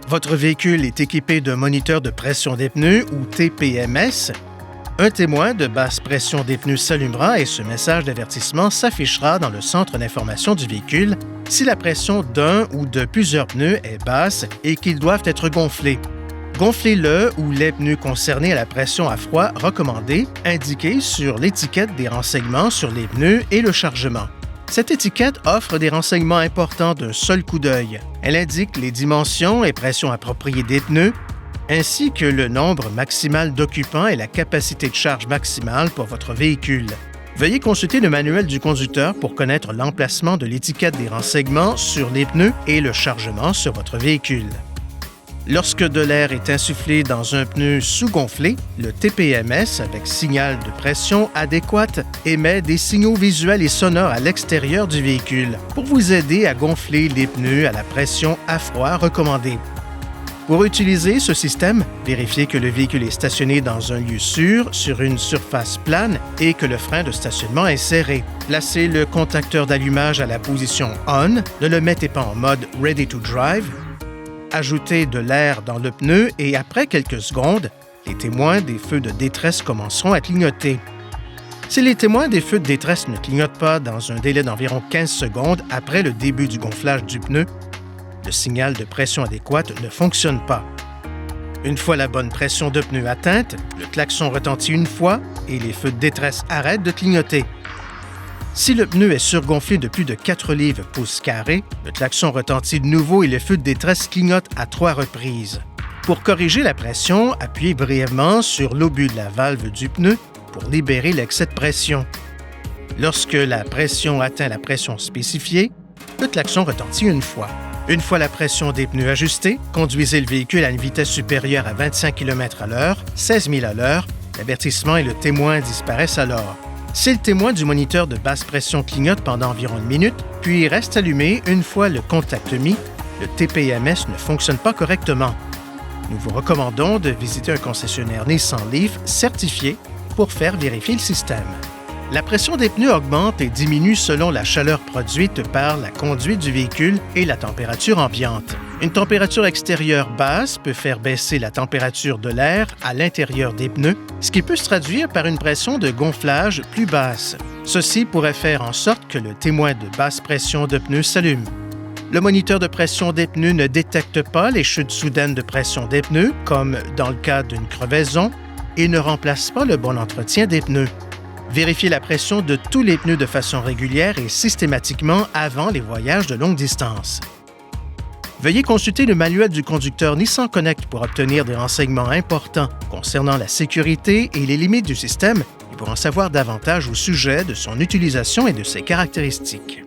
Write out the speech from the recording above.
Votre véhicule est équipé d'un moniteur de pression des pneus ou TPMS. Un témoin de basse pression des pneus s'allumera et ce message d'avertissement s'affichera dans le centre d'information du véhicule si la pression d'un ou de plusieurs pneus est basse et qu'ils doivent être gonflés. Gonflez le ou les pneus concernés à la pression à froid recommandée, indiquée sur l'étiquette des renseignements sur les pneus et le chargement. Cette étiquette offre des renseignements importants d'un seul coup d'œil. Elle indique les dimensions et pressions appropriées des pneus, ainsi que le nombre maximal d'occupants et la capacité de charge maximale pour votre véhicule. Veuillez consulter le manuel du conducteur pour connaître l'emplacement de l'étiquette des renseignements sur les pneus et le chargement sur votre véhicule. Lorsque de l'air est insufflé dans un pneu sous-gonflé, le TPMS, avec signal de pression adéquate, émet des signaux visuels et sonores à l'extérieur du véhicule pour vous aider à gonfler les pneus à la pression à froid recommandée. Pour utiliser ce système, vérifiez que le véhicule est stationné dans un lieu sûr, sur une surface plane et que le frein de stationnement est serré. Placez le contacteur d'allumage à la position ON, ne le mettez pas en mode Ready to Drive. Ajoutez de l'air dans le pneu et après quelques secondes, les témoins des feux de détresse commenceront à clignoter. Si les témoins des feux de détresse ne clignotent pas dans un délai d'environ 15 secondes après le début du gonflage du pneu, le signal de pression adéquate ne fonctionne pas. Une fois la bonne pression de pneu atteinte, le klaxon retentit une fois et les feux de détresse arrêtent de clignoter. Si le pneu est surgonflé de plus de 4 livres pouces carrés, le klaxon retentit de nouveau et le feu de détresse clignote à 3 reprises. Pour corriger la pression, appuyez brièvement sur l'obus de la valve du pneu pour libérer l'excès de pression. Lorsque la pression atteint la pression spécifiée, le klaxon retentit une fois. Une fois la pression des pneus ajustée, conduisez le véhicule à une vitesse supérieure à 25 km/h, 16 000 à l'heure. L'avertissement et le témoin disparaissent alors. Si le témoin du moniteur de basse pression clignote pendant environ 1 minute, puis reste allumé une fois le contact mis, le TPMS ne fonctionne pas correctement. Nous vous recommandons de visiter un concessionnaire Nissan Leaf certifié pour faire vérifier le système. La pression des pneus augmente et diminue selon la chaleur produite par la conduite du véhicule et la température ambiante. Une température extérieure basse peut faire baisser la température de l'air à l'intérieur des pneus, ce qui peut se traduire par une pression de gonflage plus basse. Ceci pourrait faire en sorte que le témoin de basse pression de pneus s'allume. Le moniteur de pression des pneus ne détecte pas les chutes soudaines de pression des pneus, comme dans le cas d'une crevaison, et ne remplace pas le bon entretien des pneus. Vérifiez la pression de tous les pneus de façon régulière et systématiquement avant les voyages de longue distance. Veuillez consulter le manuel du conducteur Nissan Connect pour obtenir des renseignements importants concernant la sécurité et les limites du système et pour en savoir davantage au sujet de son utilisation et de ses caractéristiques.